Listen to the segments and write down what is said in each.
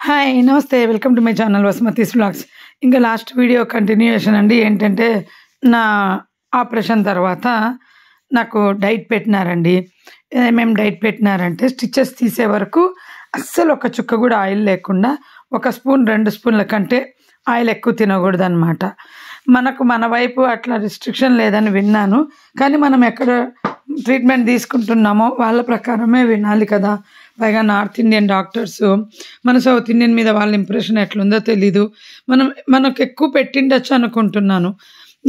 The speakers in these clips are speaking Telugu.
హాయ్! నమస్తే. Welcome to my channel Vasumathi's vlogs. ఇంకా లాస్ట్ వీడియో కంటిన్యూయేషన్ అండి. ఏంటంటే, నా ఆపరేషన్ తర్వాత నాకు డైట్ పెట్టినారండి. ఏమేం డైట్ పెట్టినారంటే, స్టిచెస్ తీసే వరకు అస్సలు ఒక చుక్క కూడా ఆయిల్ లేకుండా, ఒక స్పూన్, 2 స్పూన్ల కంటే ఆయిల్ ఎక్కువ తినకూడదనమాట. మనకు మన వైపు అట్లా రిస్ట్రిక్షన్ లేదని విన్నాను. కానీ మనం ఎక్కడ ట్రీట్మెంట్ తీసుకుంటున్నామో వాళ్ళ ప్రకారమే వినాలి కదా! పైగా నార్త్ ఇండియన్ డాక్టర్సు, మన సౌత్ ఇండియన్ మీద వాళ్ళ ఇంప్రెషన్ ఎట్లుందో తెలీదు. మనకు ఎక్కువ పెట్టిండొచ్చు అనుకుంటున్నాను.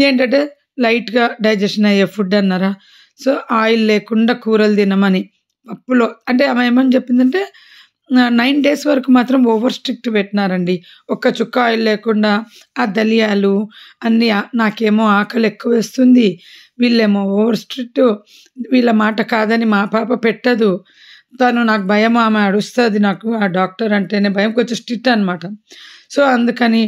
ఏంటంటే లైట్‌గా డైజెషన్ అయ్యే ఫుడ్ అన్నారా. సో, ఆయిల్ లేకుండా కూరలు తినమని. పప్పులో అంటే ఆమె ఏమని చెప్పిందంటే 9 డేస్ వరకు మాత్రం ఓవర్ స్ట్రిక్ట్ పెట్టినారండి. ఒక్క చుక్క ఆయిల్ లేకుండా ఆ దలియాలు అన్నీ నాకేమో ఆకలి ఎక్కువేస్తుంది. వీళ్ళేమో ఓవర్ స్ట్రిక్ట్. వీళ్ళ మాట కాదని మా పాప పెట్టదు. నాకు భయం, ఆమె అరుస్తది. నాకు ఆ డాక్టర్ అంటేనే భయం. కొంచెం స్ట్రిక్ట్ అనమాట. సో, అందుకని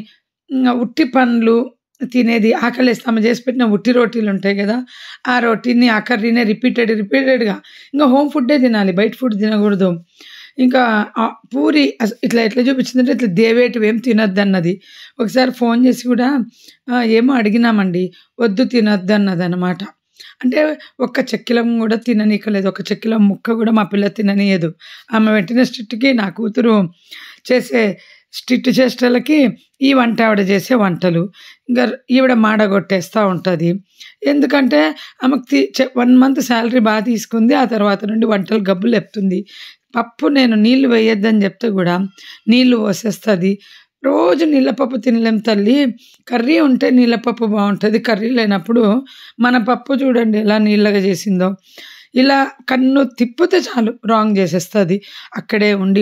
ఉట్టి పండ్లు తినేది, ఆకలేస్తే ఆమె చేసి పెట్టిన ఉట్టి రోటీలు ఉంటాయి కదా! ఆ రోటీని, ఆ కర్రీనే రిపీటెడ్‌గా ఇంకా హోమ్ ఫుడ్డే తినాలి. బయట ఫుడ్ తినకూడదు. ఇంకా పూరి ఇట్లా ఎట్లా చూపించిందంటే, ఇట్లా దేవేటివి ఏం తినొద్దన్నది. ఒకసారి ఫోన్ చేసి కూడా ఏమో అడిగినామండి. వద్దు తినొద్దన్నదనమాట. అంటే ఒక్క చెక్కిలం కూడా తిననీయలేదు. ఒక చెక్కిలం ముక్క కూడా మా పిల్ల తిననీయదు. ఆమె పెట్టిన స్ట్రిక్ట్‌కి నా కూతురు చేసే స్ట్రిక్ట్ చేష్టలకి ఈ వంట ఆవిడ చేసే వంటలు ఇంకా ఈవిడ మాడగొట్టేస్తూ ఉంటుంది. ఎందుకంటే ఆమెకు 1 మంత్ శాలరీ బాగా తీసుకుంది. ఆ తర్వాత నుండి వంటలు గబ్బు లేపుతుంది. పప్పు నేను నీళ్లు వేయొద్దని చెప్తే కూడా నీళ్లు పోసేస్తుంది. రోజు నీళ్ళపప్పు తినలేం తల్లి. కర్రీ ఉంటే నీళ్ళపప్పు బాగుంటుంది. కర్రీ లేనప్పుడు మన పప్పు చూడండి ఎలా నీళ్ళగా చేసిందో. ఇలా కన్ను తిప్పితే చాలు రాంగ్ చేసేస్తుంది. అక్కడే ఉండి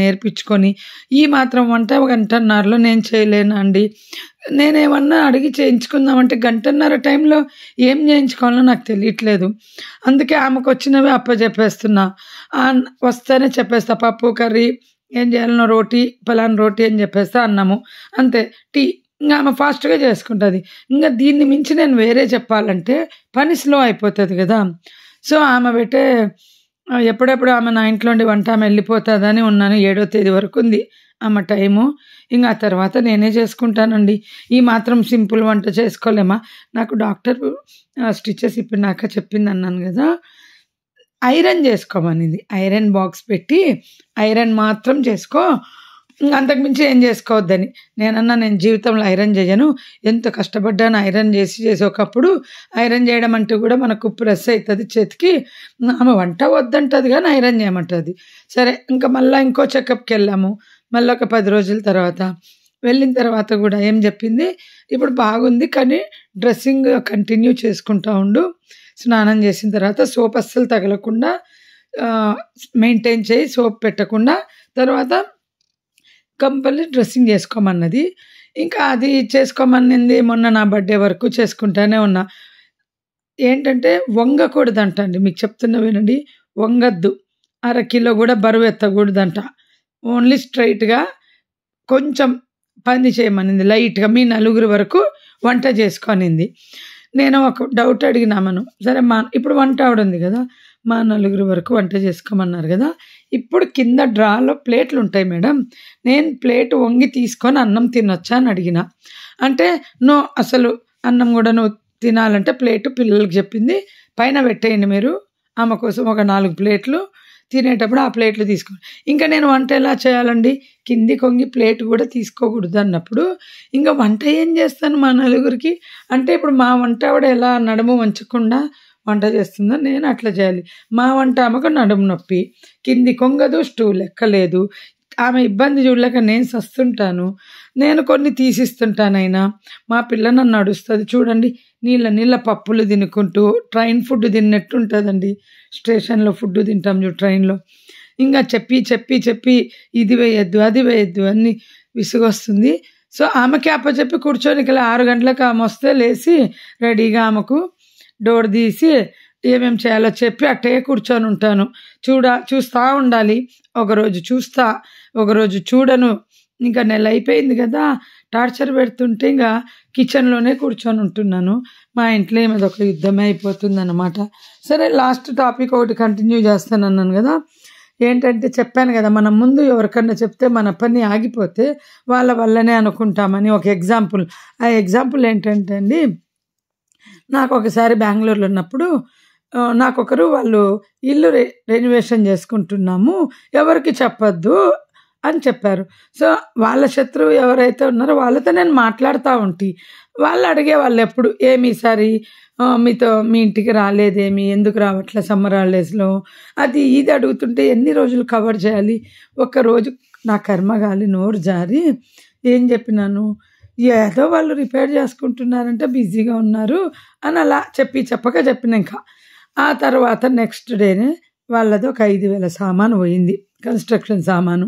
నేర్పించుకొని ఈ మాత్రం వంట గంటన్నరలో నేను చేయలేనండి. నేనేమన్నా అడిగి చేయించుకుందామంటే గంటన్నర టైంలో ఏం చేయించుకోవాలో నాకు తెలియట్లేదు. అందుకే ఆమెకు వచ్చినవి అప్పచెప్పేస్తున్నా. వస్తేనే చెప్పేస్తా. పప్పు, కర్రీ ఏం చేయాలనో, రోటీ, పలానా రోటీ అని చెప్పేస్తా, అన్నము అంతే. టీ ఇంకా ఆమె ఫాస్ట్‌గా చేసుకుంటుంది. ఇంకా దీన్ని మించి నేను వేరే చెప్పాలంటే పని స్లో అయిపోతుంది కదా! సో, ఆమె పెట్టే ఎప్పుడెప్పుడు ఆమె నా ఇంట్లో ఉండి వంట ఆమె వెళ్ళిపోతుందని ఉన్నాను. 7వ తేదీ వరకు ఉంది ఆమె టైము. ఇంకా ఆ తర్వాత నేనే చేసుకుంటానండి. ఈ మాత్రం సింపుల్ వంట చేసుకోలేమా? నాకు డాక్టర్ స్టిచెస్ ఇప్పినాక చెప్పిందన్నాను కదా! ఐరన్ చేసుకోమనింది. ఐరన్ బాక్స్ పెట్టి ఐరన్ మాత్రం చేసుకో, అంతకుమించి ఏం చేసుకోవద్దని. నేను జీవితంలో ఐరన్ చేయను. ఎంత కష్టపడ్డాను ఐరన్ చేసి ఒకప్పుడు ఐరన్ చేయడం అంటే కూడా మనకు ప్రెస్ అవుతుంది చేతికి. ఆమె వంట వద్దంటది కానీ ఐరన్ చేయమంటుంది. సరే, ఇంకా మళ్ళీ ఇంకో చెకప్కి వెళ్ళాము. మళ్ళీ ఒక 10 రోజుల తర్వాత వెళ్ళిన తర్వాత కూడా ఏం చెప్పింది, ఇప్పుడు బాగుంది కానీ డ్రెస్సింగ్ కంటిన్యూ చేసుకుంటూ ఉండు. స్నానం చేసిన తర్వాత సోప్ అస్సలు తగలకుండా మెయింటైన్ చేయి, సోప్ పెట్టకుండా. తర్వాత కంపల్సరీ డ్రెస్సింగ్ చేసుకోమన్నది. ఇంకా అది చేసుకోమనింది. మొన్న నా బర్త్డే వరకు చేసుకుంటానే ఉన్నా. ఏంటంటే వంగకూడదంట అండి. మీకు చెప్తున్నా వినండి. వంగద్దు. 1/2 కిలో కూడా బరువు ఎత్తకూడదంట. ఓన్లీ స్ట్రైట్‌గా కొంచెం పని చేయమనింది. లైట్‌గా మీ 4 వరకు వంట చేసుకోనింది. నేను ఒక డౌట్ అడిగినామను. సరే, ఇప్పుడు వంట ఆవిడ ఉంది కదా! మా 4 వరకు వంట చేసుకోమన్నారు కదా! ఇప్పుడు కింద డ్రాలో ప్లేట్లు ఉంటాయి మేడం. నేను ప్లేట్ వంగి తీసుకొని అన్నం తినొచ్చా అని అడిగిన. అంటే నో, అసలు అన్నం కూడా నువ్వు తినాలంటే ప్లేటు పిల్లలకి చెప్పింది. పైన పెట్టేయండి మీరు. ఆమె కోసం ఒక 4 ప్లేట్లు తినేటప్పుడు ఆ ప్లేట్లు తీసుకోండి. ఇంకా నేను వంట ఎలా చేయాలండి? కింది కొంగి ప్లేట్ కూడా తీసుకోకూడదు అన్నప్పుడు ఇంకా వంట ఏం చేస్తాను మా 4కి? అంటే ఇప్పుడు మా వంట ఆవిడ ఎలా నడుము వంచకుండా వంట చేస్తుందో నేను అట్లా చేయాలి. మా వంట ఆమెకు నడుము నొప్పి, కింది కొంగదు, స్టూల్ ఎక్కలేదు. ఆమె ఇబ్బంది చూడలేక నేను సస్తుంటాను. నేను కొన్ని తీసిస్తుంటానైనా. మా పిల్ల నన్ను నడుస్తుంది చూడండి. నీళ్ళ పప్పులు తినుకుంటూ ట్రైన్ ఫుడ్ తిన్నట్టు ఉంటుందండి. స్టేషన్లో ఫుడ్ తింటాం చూడు ట్రైన్లో. ఇంకా చెప్పి ఇది వేయద్దు, అది వేయద్దు అని విసుగొస్తుంది. సో, ఆమెకి అప్పచెప్పి కూర్చొని 6 గంటలకు ఆమె వస్తే లేచి రెడీగా ఆమెకు డోర్ తీసి ఏమేమి చేయాలో చెప్పి అట్టే కూర్చొని ఉంటాను. చూస్తూ ఉండాలి. ఒకరోజు చూస్తా, ఒకరోజు చూడను. ఇంకా నెల అయిపోయింది కదా! టార్చర్ పెడుతుంటే ఇంకా కిచెన్లోనే కూర్చొని ఉంటున్నాను. మా ఇంట్లో ఏమో ఒక యుద్ధమే అయిపోతుందన్నమాట. సరే, లాస్ట్ టాపిక్ ఒకటి కంటిన్యూ చేస్తానన్నాను కదా! ఏంటంటే చెప్పాను కదా, మనం ముందు ఎవరికన్నా చెప్తే మన పని ఆగిపోతే వాళ్ళ వల్లనే అనుకుంటామని ఒక ఎగ్జాంపుల్. ఆ ఎగ్జాంపుల్ ఏంటంటే అండి, నాకు ఒకసారి బెంగళూరులో ఉన్నప్పుడు నాకొకరు వాళ్ళు ఇల్లు రెనోవేషన్ చేసుకుంటున్నాము, ఎవరికి చెప్పొద్దు అని చెప్పారు. సో వాళ్ళ శత్రువు ఎవరైతే ఉన్నారో వాళ్ళతో నేను మాట్లాడుతూ ఉంటే వాళ్ళు అడిగేవాళ్ళు ఎప్పుడు, ఏమి ఈసారి మీతో మీ ఇంటికి రాలేదేమి, ఎందుకు రావట్లే సమ్మర్ హాలిడేస్లో, అది ఇది అడుగుతుంటే ఎన్ని రోజులు కవర్ చేయాలి. ఒక్కరోజు నా కర్మగాలి నోరు జారి ఏం చెప్పినాను, ఏదో వాళ్ళు రిపేర్ చేసుకుంటున్నారంటే బిజీగా ఉన్నారు అని అలా చెప్పక చెప్పిన. ఇంకా ఆ తర్వాత నెక్స్ట్ డేనే వాళ్ళది ఒక 5,000 సామాను పోయింది, కన్స్ట్రక్షన్ సామాను,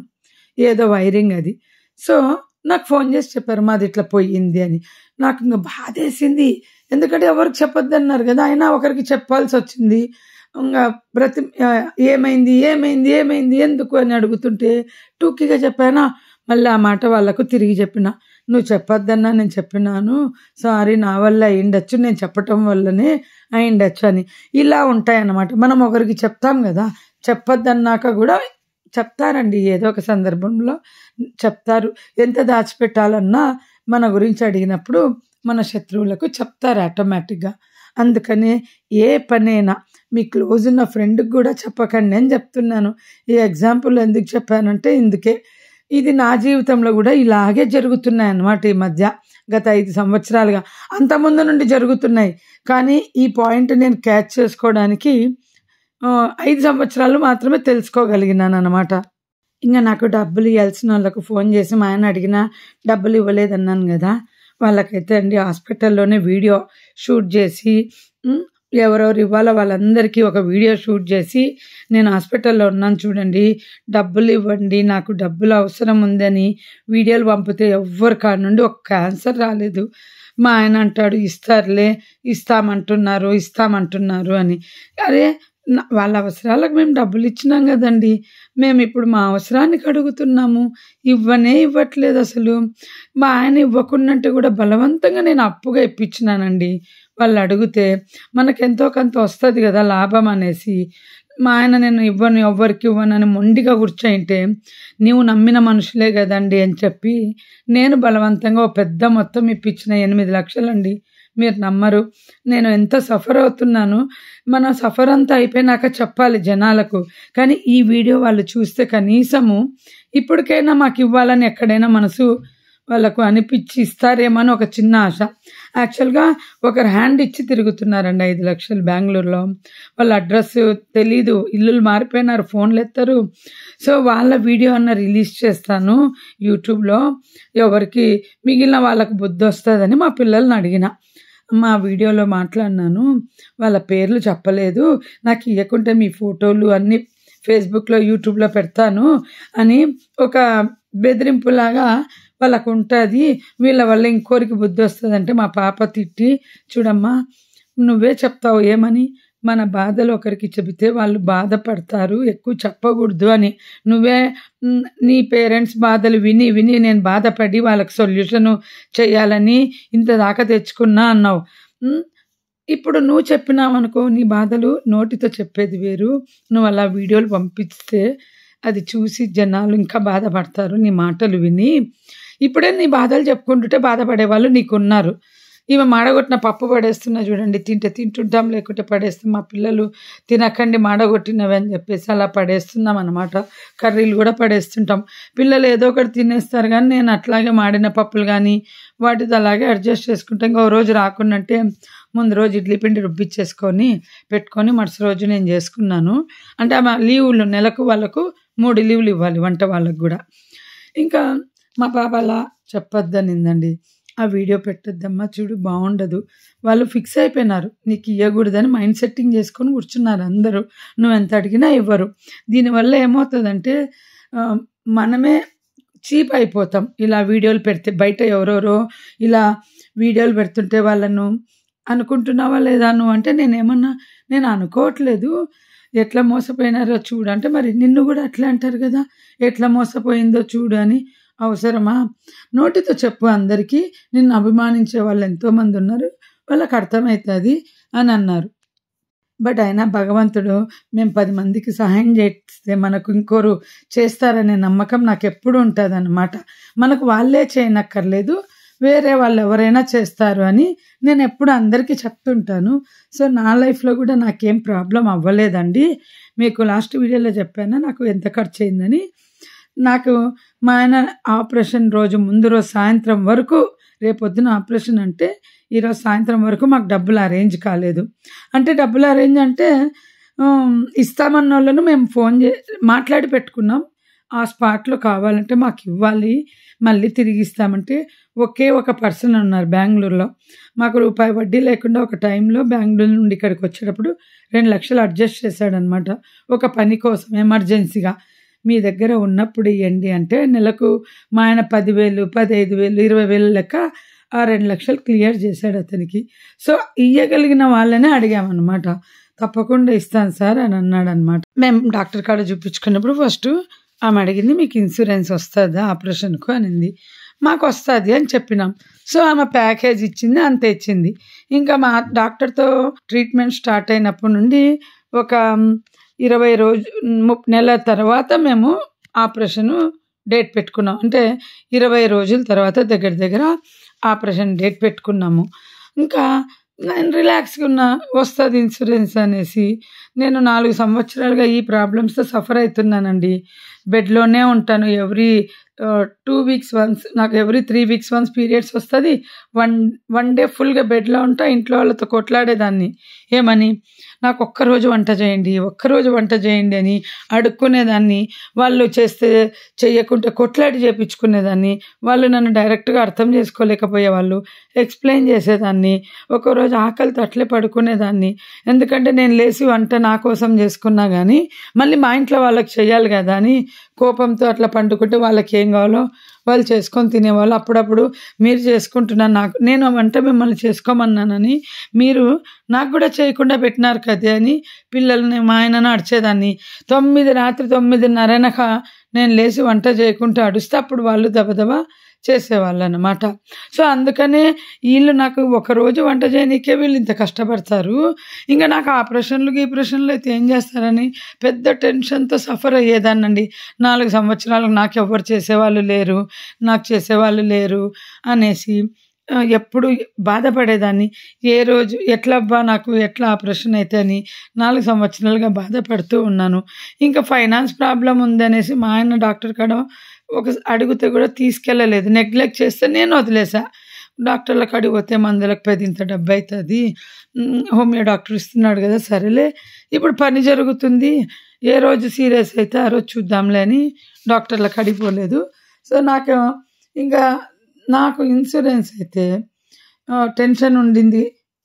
ఏదో వైరింగ్ అది. సో నాకు ఫోన్ చేసి చెప్పారు మాది ఇట్లా పోయింది అని. నాకు ఇంకా బాధేసింది, ఎందుకంటే ఎవరికి చెప్పొద్దు అన్నారు కదా, అయినా ఒకరికి చెప్పాల్సి వచ్చింది. ఇంకా ఏమైంది ఏమైంది ఏమైంది ఎందుకు అని అడుగుతుంటే టూకీగా చెప్పానా. మళ్ళీ ఆ మాట వాళ్ళకు తిరిగి చెప్పిన, నువ్వు చెప్పొద్దన్నా నేను చెప్పినాను, సారీ నా వల్ల అయిండొచ్చు, నేను చెప్పటం వల్లనే అయిండొచ్చు అని. ఇలా ఉంటాయన్నమాట. మనం ఒకరికి చెప్తాం కదా, చెప్పొద్దన్నాక కూడా చెప్తారండి, ఏదో ఒక సందర్భంలో చెప్తారు. ఎంత దాచిపెట్టాలన్నా మన గురించి అడిగినప్పుడు మన శత్రువులకు చెప్తారు ఆటోమేటిక్గా. అందుకనే ఏ పనైనా మీ క్లోజ్ ఉన్న ఫ్రెండ్కి కూడా చెప్పకండి అని చెప్తున్నాను. ఈ ఎగ్జాంపుల్ ఎందుకు చెప్పానంటే ఇందుకే, ఇది నా జీవితంలో కూడా ఇలాగే జరుగుతున్నాయి అన్నమాట. ఈ మధ్య గత 5 సంవత్సరాలుగా, అంతకుముందు నుండి జరుగుతున్నాయి, కానీ ఈ పాయింట్ నేను క్యాచ్ చేసుకోవడానికి 5 సంవత్సరాలు మాత్రమే తెలుసుకోగలిగినాను అనమాట. ఇంకా నాకు డబ్బులు ఇవ్వాల్సిన వాళ్ళకు ఫోన్ చేసి మా ఆయన అడిగినా డబ్బులు ఇవ్వలేదన్నాను కదా, వాళ్ళకైతే అండి హాస్పిటల్లోనే వీడియో షూట్ చేసి ఎవరెవరు ఇవ్వాలో వాళ్ళందరికీ ఒక వీడియో షూట్ చేసి, నేను హాస్పిటల్లో ఉన్నాను చూడండి, డబ్బులు ఇవ్వండి, నాకు డబ్బులు అవసరం ఉందని వీడియోలు పంపితే ఎవ్వరి కాడ నుండి ఒక క్యాన్సర్ రాలేదు. మా ఆయన అంటాడు, ఇస్తారులే, ఇస్తామంటున్నారు అని. అరే వాళ్ళ అవసరాలకు మేము డబ్బులు ఇచ్చినాం కదండి, మేము ఇప్పుడు మా అవసరానికి అడుగుతున్నాము, ఇవ్వట్లేదు అసలు. మా ఆయన ఇవ్వకున్నట్టు కూడా బలవంతంగా నేను అప్పుగా ఇప్పించినానండి. వాళ్ళు అడిగితే మనకెంతో కొంత వస్తుంది కదా లాభం అనేసి. మా ఆయన నేను ఎవ్వరికి ఇవ్వనని మొండిగా కూర్చోయింటే, నీవు నమ్మిన మనుషులే కదండి అని చెప్పి నేను బలవంతంగా ఒక పెద్ద మొత్తం ఇప్పించిన 8 లక్షలండి. మీరు నమ్మరు, నేను ఎంత సఫర్ అవుతున్నాను. మన సఫర్ అంతా అయిపోయినాక చెప్పాలి జనాలకు, కానీ ఈ వీడియో వాళ్ళు చూస్తే కనీసము ఇప్పటికైనా మాకు ఇవ్వాలని ఎక్కడైనా మనసు వాళ్ళకు అనిపించి ఇస్తారేమో అని ఒక చిన్న ఆశ. యాక్చువల్గా ఒకరు హ్యాండ్ ఇచ్చి తిరుగుతున్నారండి 5 లక్షలు బెంగళూరులో. వాళ్ళ అడ్రస్ తెలీదు, ఇల్లులు మారిపోయినారు, ఫోన్లు ఎత్తారు. సో వాళ్ళ వీడియో అన్న రిలీజ్ చేస్తాను యూట్యూబ్లో, ఎవరికి మిగిలిన వాళ్ళకు బుద్ధి వస్తుందని మా పిల్లల్ని అడిగిన. మా వీడియోలో మాట్లాడినాను, వాళ్ళ పేర్లు చెప్పలేదు, నాకు ఇవ్వకుంటే మీ ఫోటోలు అన్నీ ఫేస్బుక్లో యూట్యూబ్లో పెడతాను అని ఒక బెదిరింపులాగా వాళ్ళకు ఉంటుంది. వీళ్ళ వల్ల ఇంకోరికి బుద్ధి వస్తుందంటే మా పాప తిట్టి, చూడమ్మా నువ్వే చెప్తావు ఏమని, మన బాధలు ఒకరికి చెబితే వాళ్ళు బాధపడతారు, ఎక్కువ చెప్పకూడదు అని. నువ్వే నీ పేరెంట్స్ బాధలు విని నేను బాధపడి వాళ్ళకి సొల్యూషను చేయాలని ఇంత దాకా తెచ్చుకున్నా అన్నావు. ఇప్పుడు నువ్వు చెప్పినావనుకో, నీ బాధలు నోటితో చెప్పేది వేరు, నువ్వు అలా వీడియోలు పంపిస్తే అది చూసి జనాలు ఇంకా బాధపడతారు నీ మాటలు విని. ఇప్పుడే నీ బాధలు చెప్పుకుంటుంటే బాధపడేవాళ్ళు నీకున్నారు. ఈమె మాడగొట్టిన పప్పు పడేస్తున్నా చూడండి, తింటుంటాం, లేకుంటే పడేస్తాం. మా పిల్లలు తినకండి మాడగొట్టినవి అని చెప్పేసి అలా పడేస్తున్నాం అనమాట. కర్రీలు కూడా పడేస్తుంటాం. పిల్లలు ఏదో ఒకటి తినేస్తారు, కానీ నేను అట్లాగే మాడిన పప్పులు కానీ వాటితో అలాగే అడ్జస్ట్ చేసుకుంటాం. ఇంకో రోజు రాకుండాంటే ముందు రోజు ఇడ్లీ పిండి రుబ్బిచ్చేసుకొని పెట్టుకొని మరుసటి రోజు నేను చేసుకున్నాను. అంటే ఆమె లీవులు నెలకు వాళ్ళకు 3 లీవులు ఇవ్వాలి వంట వాళ్ళకు కూడా. ఇంకా మా పాప అలా చెప్పొద్దనిందండి, ఆ వీడియో పెట్టొద్దమ్మా, చూడు బాగుండదు. వాళ్ళు ఫిక్స్ అయిపోయినారు నీకు ఇవ్వకూడదని, మైండ్ సెట్టింగ్ చేసుకొని కూర్చున్నారు అందరూ. నువ్వు ఎంత అడిగినా ఇవ్వరు. దీనివల్ల ఏమవుతుందంటే మనమే చీప్ అయిపోతాం. ఇలా వీడియోలు పెడితే బయట ఎవరెవరో ఇలా వీడియోలు పెడుతుంటే వాళ్ళను అనుకుంటున్నావా లేదా నువ్వు అంటే, నేను అనుకోవట్లేదు, ఎట్లా మోసపోయినారో చూడు అంటే, మరి నిన్ను కూడా అట్లా అంటారు కదా, ఎట్లా మోసపోయిందో చూడు అని. అవసరమా? నోటితో చెప్పు అందరికీ, నిన్ను అభిమానించే వాళ్ళు ఎంతోమంది ఉన్నారు, వాళ్ళకి అర్థమవుతుంది అని అన్నారు. బట్ అయినా భగవంతుడు మేము 10 మందికి సహాయం చేస్తే మనకు ఇంకోరు చేస్తారనే నమ్మకం నాకు ఎప్పుడు ఉంటుందన్నమాట. మనకు వాళ్ళే చేయనక్కర్లేదు, వేరే వాళ్ళు ఎవరైనా చేస్తారు అని నేను ఎప్పుడు అందరికీ చెప్తుంటాను. సో నా లైఫ్లో కూడా నాకేం ప్రాబ్లం అవ్వలేదండి. మీకు లాస్ట్ వీడియోలో చెప్పాను నాకు ఎంత ఖర్చు అయిందని. నాకు మా ఆయన ఆపరేషన్ రోజు ముందు రోజు సాయంత్రం వరకు, రేపొద్దున ఆపరేషన్ అంటే ఈరోజు సాయంత్రం వరకు మాకు డబ్బులు అరేంజ్ కాలేదు. అంటే డబ్బులు అరేంజ్ అంటే ఇస్తామన్న వాళ్ళను మేము ఫోన్ మాట్లాడి పెట్టుకున్నాం. ఆ స్పాట్లో కావాలంటే మాకు ఇవ్వాలి, మళ్ళీ తిరిగి ఇస్తామంటే ఒకే ఒక పర్సన్ ఉన్నారు బెంగళూరులో. మాకు రూపాయి వడ్డీ లేకుండా ఒక టైంలో బెంగళూరు నుండి ఇక్కడికి వచ్చేటప్పుడు 2 లక్షలు అడ్జస్ట్ చేశాడనమాట. ఒక పని కోసం ఎమర్జెన్సీగా. మీ దగ్గర ఉన్నప్పుడు ఇవ్వండి అంటే నెలకు మా ఆయన 10,000, 15,000, 20,000 లెక్క ఆ 2 లక్షలు క్లియర్ చేశాడు అతనికి. సో ఇయ్యగలిగిన వాళ్ళనే అడిగామన్నమాట. తప్పకుండా ఇస్తాను సార్ అని అన్నాడు అనమాట. మేము డాక్టర్ కాడ చూపించుకున్నప్పుడు ఫస్ట్ ఆమె అడిగింది, మీకు ఇన్సూరెన్స్ వస్తుందా ఆపరేషన్కు అనింది. మాకు వస్తుంది అని చెప్పినాం. సో ఆమె ప్యాకేజ్ ఇచ్చింది, అంతే ఇచ్చింది. ఇంకా మా డాక్టర్తో ట్రీట్మెంట్ స్టార్ట్ అయినప్పటి నుండి ఒక 20 నెలల తర్వాత మేము ఆపరేషన్ డేట్ పెట్టుకున్నాం. అంటే 20 రోజుల తర్వాత దగ్గర ఆపరేషన్ డేట్ పెట్టుకున్నాము. ఇంకా నేను రిలాక్స్గా ఉన్నా, వస్తుంది ఇన్సూరెన్స్ అనేసి. నేను 4 సంవత్సరాలుగా ఈ ప్రాబ్లమ్స్తో సఫర్ అవుతున్నానండి. బెడ్లోనే ఉంటాను. ఎవ్రీ 2 వీక్స్ వన్స్, నాకు ఎవ్రీ 3 వీక్స్ వన్స్ పీరియడ్స్ వస్తుంది. వన్ డే ఫుల్గా బెడ్లో ఉంటా. ఇంట్లో వాళ్ళతో కొట్లాడేదాన్ని. ఏమని, నాకు ఒక్కరోజు వంట చేయండి అని అడుక్కునేదాన్ని. వాళ్ళు చేస్తే చెయ్యకుంటే కొట్లాడి చేయించుకునేదాన్ని. వాళ్ళు నన్ను డైరెక్ట్గా అర్థం చేసుకోలేకపోయేవాళ్ళు. ఎక్స్ప్లెయిన్ చేసేదాన్ని. ఒకరోజు ఆకలితో అట్లే పడుకునేదాన్ని. ఎందుకంటే నేను లేచి వంట నా కోసం చేసుకున్నా కానీ మళ్ళీ మా ఇంట్లో వాళ్ళకి చెయ్యాలి కదా అని కోపంతో అట్లా పండుకుంటే వాళ్ళకి ఏం కావాలో వాళ్ళు చేసుకొని తినేవాళ్ళు. అప్పుడప్పుడు మీరు చేసుకుంటున్నాను, నేను వంట మిమ్మల్ని చేసుకోమన్నానని మీరు నాకు కూడా చేయకుండా పెట్టినారు కదా అని పిల్లల్ని మా ఆయనను అడిచేదాన్ని. రాత్రి 9:30 నేను లేచి వంట చేయకుంటే అడుస్తే అప్పుడు వాళ్ళు దబదబా చేసేవాళ్ళు అన్నమాట. సో అందుకనే వీళ్ళు నాకు ఒకరోజు వంట చేయనీకే వీళ్ళు ఇంత కష్టపడతారు. ఇంకా నాకు ఆపరేషన్లు అయితే ఏం చేస్తారని పెద్ద టెన్షన్తో సఫర్ అయ్యేదాన్నండి. 4 సంవత్సరాలకు నాకు ఎవరు చేసేవాళ్ళు లేరు అనేసి ఎప్పుడు బాధపడేదాన్ని. ఏ రోజు ఎట్లా ఆపరేషన్ అయితే అని 4 సంవత్సరాలుగా బాధపడుతూ ఉన్నాను. ఇంకా ఫైనాన్స్ ప్రాబ్లం ఉందనేసి మా ఆయన డాక్టర్ కాడ అడిగితే కూడా తీసుకెళ్ళలేదు. నెగ్లెక్ట్ చేస్తే నేను వదిలేసా. డాక్టర్ల కాడికి పోతే మందులకు 10 ఇంత డబ్బు అవుతుంది, హోమియో డాక్టర్ ఇస్తున్నాడు కదా, సరేలే ఇప్పుడు పని జరుగుతుంది, ఏ రోజు సీరియస్ అయితే ఆ రోజు చూద్దాంలే అని డాక్టర్ల కాడికి పోలేదు. సో నాకు ఇన్సూరెన్స్ అయితే టెన్షన్ ఉండింది.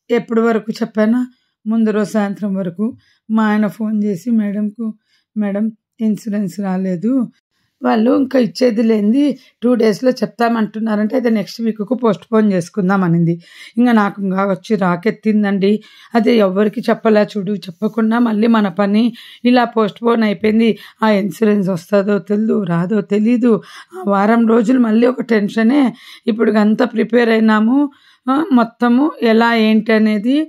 ఎప్పటి వరకు చెప్పానా, ముందు రోజు సాయంత్రం వరకు మా ఆయన ఫోన్ చేసి మేడం ఇన్సూరెన్స్ రాలేదు, వాళ్ళు ఇంకా ఇచ్చేది లేనిది 2 డేస్లో చెప్తామంటున్నారంటే అయితే నెక్స్ట్ వీక్కు పోస్ట్పోన్ చేసుకుందాం అనింది. ఇంకా నాకు వచ్చి రాకెత్తిందండి. అదే ఎవరికి చెప్పకుండా మళ్ళీ మన పని ఇలా పోస్ట్పోన్ అయిపోయింది. ఆ ఇన్సూరెన్స్ వస్తుందో రాదో తెలీదు. ఆ వారం రోజులు మళ్ళీ ఒక టెన్షనే. ఇప్పుడు అంతా ప్రిపేర్ అయినాము, మొత్తము ఎలా ఏంటి అనేది.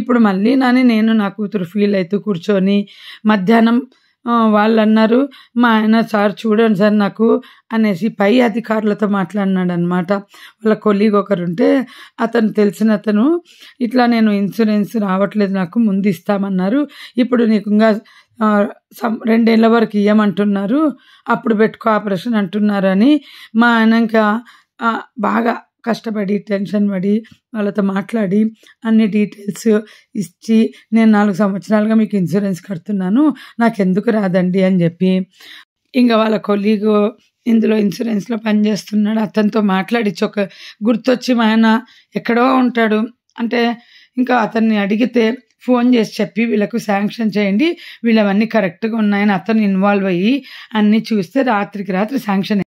ఇప్పుడు మళ్ళీ నేను నా కూతురు ఫీల్ అవుతూ కూర్చొని మధ్యాహ్నం వాళ్ళు అన్నారు, మా ఆయన సార్ చూడండి సార్ నాకు అనేసి పై అధికారులతో మాట్లాడినాడు అనమాట. వాళ్ళ కొలీగ్ ఒకరుంటే అతను తెలిసిన అతను, ఇట్లా నేను ఇన్సూరెన్స్ రావట్లేదు, నాకు ముందు ఇస్తామన్నారు, ఇప్పుడు నీకు ఇంకా 2 ఏళ్ళ వరకు ఇవ్వమంటున్నారు, అప్పుడు పెట్టుకో ఆపరేషన్ అంటున్నారు అని మా ఆయన ఇంకా బాగా కష్టపడి టెన్షన్ పడి వాళ్ళతో మాట్లాడి అన్ని డీటెయిల్స్ ఇచ్చి, నేను 4 సంవత్సరాలుగా మీకు ఇన్సూరెన్స్ కడుతున్నాను, నాకు ఎందుకు రాదండి అని చెప్పి, ఇంకా వాళ్ళ కొలీగు ఇందులో ఇన్సూరెన్స్లో పనిచేస్తున్నాడు అతనితో మాట్లాడిచ్చి గుర్తొచ్చి మా ఆయన ఎక్కడో ఉంటాడు అంటే ఇంకా అతన్ని అడిగితే ఫోన్ చేసి చెప్పి వీళ్ళకు శాంక్షన్ చేయండి, వీళ్ళవన్నీ కరెక్ట్గా ఉన్నాయని అతను ఇన్వాల్వ్ అయ్యి అన్నీ చూస్తే రాత్రికి రాత్రి శాంక్షన్